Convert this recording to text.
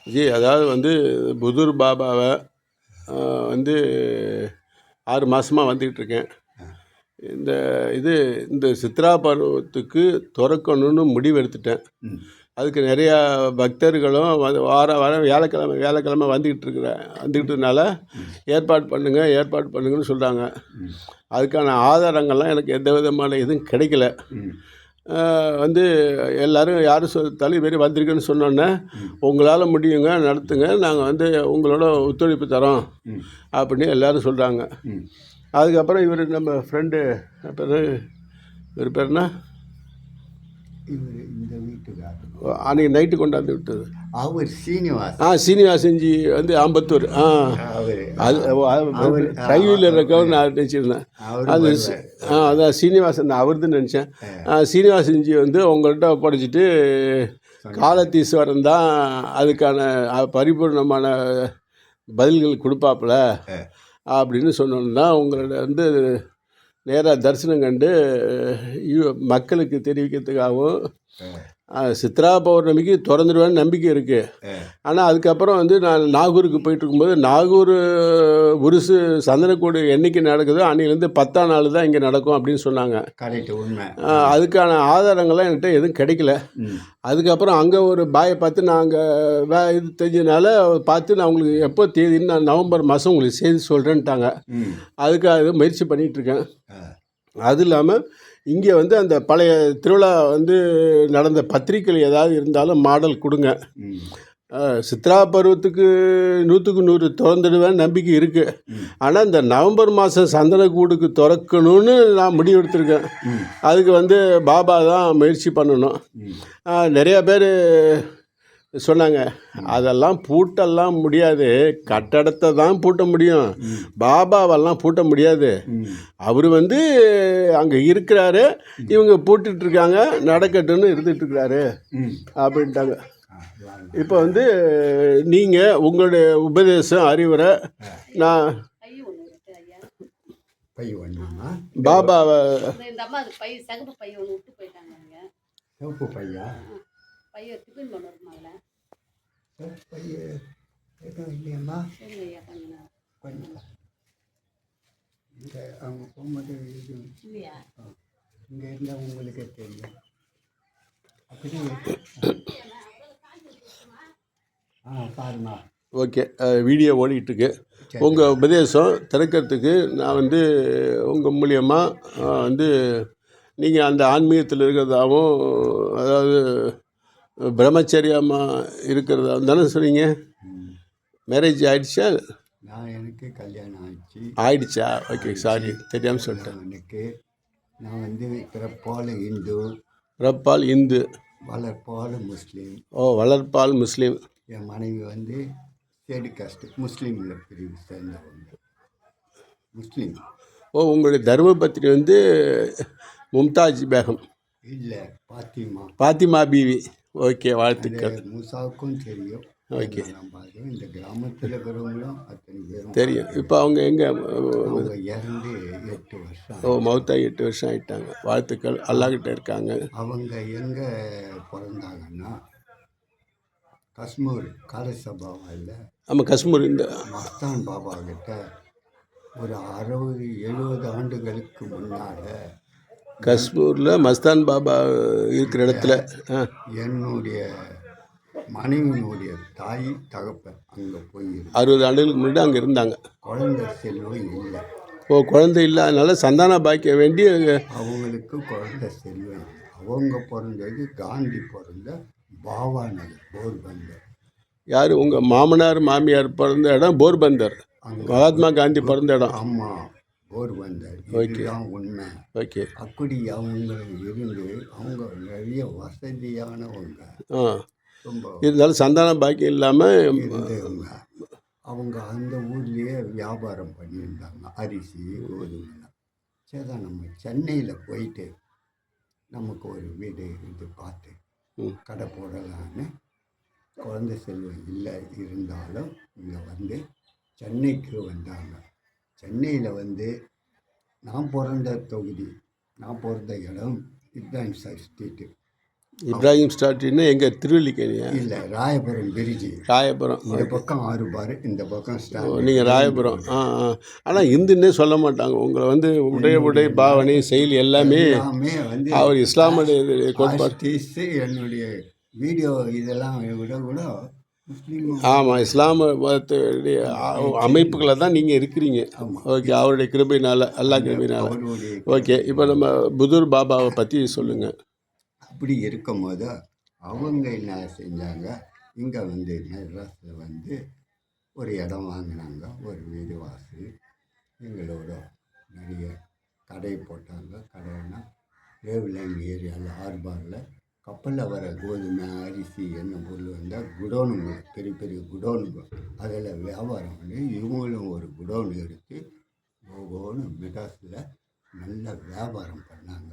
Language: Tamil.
ஜி அதாவது வந்து புதூர் பாபாவை வந்து 6 மாதமாக வந்துக்கிட்டுருக்கேன். இந்த இந்த சித்ரா பருவத்துக்கு திறக்கணும்னு முடிவு எடுத்துட்டேன். அதுக்கு நிறையா பக்தர்களும் வாரம் வியாழக்கிழமை வந்துக்கிட்டதுனால ஏற்பாடு பண்ணுங்கன்னு சொல்கிறாங்க. அதுக்கான ஆதாரங்கள்லாம் எனக்கு எந்த விதமான இதுவும் கிடைக்கல. வந்து எல்லோரும் யாரும் தலைவரி வந்திருக்குன்னு சொன்னோன்னே, உங்களால் முடியுங்க, நடத்துங்க, நாங்கள் வந்து உங்களோட ஒத்துழைப்பு தரோம் அப்படின்னு எல்லோரும் சொல்கிறாங்க. அதுக்கப்புறம் இவர் நம்ம ஃப்ரெண்டு இவர் பேர் என்ன, இந்த வீட்டுக்காரர் அன்றைக்கி நைட்டு கொண்டாந்து விட்டது அவர் சீனிவாசன்ஜி வந்து ஆம்பத்தூர். அது கைவியில் இருக்கவும் நான் நினச்சிருந்தேன். அதான் சீனிவாசன் அவர்தான் நினச்சேன். சீனிவாசன்ஜி வந்து உங்கள்கிட்ட ஒப்படைச்சிட்டு காலத்தீஸ்வரன் தான் அதுக்கான பரிபூர்ணமான பதில்கள் கொடுப்பாப்புல அப்படின்னு சொன்னோன்னு தான் உங்களோட வந்து நேராக தரிசனம் கண்டு மக்களுக்கு தெரிவிக்கிறதுக்காகவும் சித்ரா பௌர்ணமிக்கு திறந்துடுவேன்னு நம்பிக்கை இருக்குது. ஆனால் அதுக்கப்புறம் வந்து நான் நாகூருக்கு போயிட்டு இருக்கும்போது நாகூர் உருசு சந்தனக்கூடு என்னைக்கு நடக்குதோ அன்றைக்கிலேருந்து 10ஆம் நாள் தான் இங்கே நடக்கும் அப்படின்னு சொன்னாங்க. அதுக்கான ஆதாரங்கள்லாம் என்கிட்ட எதுவும் கிடைக்கல. அதுக்கப்புறம் அங்கே ஒரு பாயை பார்த்து நாங்கள் இது தெரிஞ்சதுனால பார்த்து நான் உங்களுக்கு எப்போ தேதின்னு நான் நவம்பர் மாதம் உங்களுக்கு செய்தி சொல்கிறேன்ட்டாங்க. அதுக்காக முயற்சி பண்ணிகிட்ருக்கேன். அது இல்லாமல் இங்கே வந்து அந்த பழைய திருவிழா வந்து நடந்த பத்திரிக்கைகள் ஏதாவது இருந்தாலும் மாடல் கொடுங்க. சித்ரா பருவத்துக்கு 100க்கு 100 திறந்துடுவேன் நம்பிக்கை இருக்குது. ஆனால் இந்த நவம்பர் மாதம் சந்தனக்கூடுக்கு திறக்கணும்னு நான் முடிவெடுத்திருக்கேன். அதுக்கு வந்து பாபா தான் முயற்சி பண்ணணும். நிறையா பேர் சொன்னாங்க, அதெல்லாம் பூட்டெல்லாம் முடியாது, கட்டடத்தை தான் பூட்ட முடியும், பாபாவெல்லாம் பூட்ட முடியாது. அவர் வந்து அங்கே இருக்கிறாரு, இவங்க பூட்டுட்ருக்காங்க, நடக்கட்டுன்னு இருந்துகிட்ருக்கிறாரு அப்படின்ட்டாங்க. இப்போ வந்து நீங்கள் உங்களுடைய உபதேசம் அறிவுரை நான் பாபாவை இல்லையம்மா இங்கே அவங்க போகும்போது இது இங்கே இருந்தால் உங்களுக்கே தெரியும். அப்படி பாருமா. ஓகே, வீடியோ ஓடிட்டுருக்கு. உங்கள் உபதேசம் திறக்கிறதுக்கு நான் வந்து உங்கள் மூலியமாக வந்து நீங்கள் அந்த ஆன்மீகத்தில் இருக்கிறதாகவும், அதாவது பிரம்மச்சரியமாக இருக்கிறதா தானே சொன்னீங்க. மேரேஜ் ஆகிடுச்சா? எனக்கு கல்யாணம் ஆயிடுச்சா? ஓகே, சாரி தெரியாமல் சொல்லிட்டேன். நான் வந்து பிறப்பால் இந்து, வளர்ப்பால் முஸ்லீம். வளர்ப்பால் முஸ்லீம். என் மனைவி வந்து ஸ்டேட் காஸ்ட் முஸ்லீமில் பிரிவு சேர்ந்தவங்க முஸ்லீம். உங்களுடைய தர்மபத்தினி வந்து மும்தாஜ் பேகம் இல்லை, பாத்திமா பீவி. ஓகே, வாழ்த்துக்கள். மூசாவுக்கும் தெரியும். ஓகே, இந்த கிராமத்தில் இருக்கிறவங்களும் அத்தனை பேரும் தெரியும். இப்போ அவங்க எங்கே இறந்து 8 வருஷம். மௌத்தாகி 8 வருஷம் ஆகிட்டாங்க. வாழ்த்துக்கள், அல்லாஹ்கிட்ட இருக்காங்க. அவங்க எங்கே பிறந்தாங்கன்னா காஷ்மீர் காலசபாவா இல்லை, ஆமாம் காஷ்மீர். இந்த மஸ்தான் பாபா கிட்ட ஒரு 60-70 ஆண்டுகளுக்கு முன்னால் காஷ்மீரில் மஸ்தான் பாபா இருக்கிற இடத்துல என்னுடைய மனைவியினுடைய தாய் தகப்பன் அங்கே போய் 60 ஆண்டுகளுக்கு முன்னாடி அங்கே இருந்தாங்க. குழந்தை செல்வம் இல்லை. குழந்தை இல்லாதனால சந்தான பாக்கிய வேண்டி அவங்களுக்கு குழந்தை செல்வம் இல்லை. அவங்க பிறந்தது காந்தி பிறந்த பாவாநகர் போர்பந்தர். யார் உங்கள் மாமனார் மாமியார் பிறந்த இடம் போர்பந்தர், மகாத்மா காந்தி பிறந்த இடம். ஆமாம், போர்பந்தர். இதுதான் உண்மை. ஓகே, அப்படி அவங்க இருந்து அவங்க நிறைய வசதியானவங்க. இருந்தாலும் சந்தான பாக்கியம் இல்லாமல் அவங்க அந்த ஊர்லேயே வியாபாரம் பண்ணியிருந்தாங்க, அரிசி கோதுமை. சரி, நம்ம சென்னையில் போயிட்டு நமக்கு ஒரு வீடு இது பார்த்து கடை போடலான்னு, குழந்தை செல்வம் இல்லை இருந்தாலும் இங்கே வந்து சென்னைக்கு வந்தாங்க. சென்னையில் வந்து நான் பிறந்த தொகுதி, நான் பிறந்த இடம் இப்ராஹிம் சார் ஸ்ட்ரீட்டு. இப்ராஹிம் ஸ்டார்ட்னா எங்கள் திருவல்லிக்கேணியா? இல்லை, ராயபுரம் பிரிட்ஜி. ராயபுரம். இந்த பக்கம் 6 பார், இந்த பக்கம் ஸ்டாண்ட். நீங்கள் ராயபுரம். ஆனால் இந்துன்னே சொல்ல மாட்டாங்க உங்களை வந்து உடை பாவனை செயல் எல்லாமே வந்து அவர் இஸ்லாமுடைய கோட்பாடு. ஆர்டிஸ்ட்டு என்னுடைய வீடியோ இதெல்லாம் விட கூட முஸ்லீம். ஆமாம், இஸ்லாம மதத்துடைய அமைப்புகளை தான் நீங்கள் இருக்கிறீங்க. ஓகே, அவருடைய கிருபையினால், அல்லா கிருபையினால். அவருடைய ஓகே, இப்போ நம்ம புதூர் பாபாவை பற்றி சொல்லுங்கள். அப்படி இருக்கும்போது அவங்க என்ன செஞ்சாங்க, இங்கே வந்து மெட்ராஸில் வந்து ஒரு இடம் வாங்கினாங்க, ஒரு வீடு வாசல். எங்களோட நிறைய கடை போட்டாங்க. கடைன்னா வேவ்லைன் ஏரியாவில் ஆர்பாரில் கப்பலில் வர கோதுமை, அரிசி, என்ன பொருள் வந்தால் குடோனுங்க, பெரிய பெரிய குடோனுங்க, அதில் வியாபாரம் பண்ணி இவங்களும் ஒரு குடோன் எடுத்து ஒவ்வொன்று மெட்ராஸில் நல்ல வியாபாரம் பண்ணாங்க.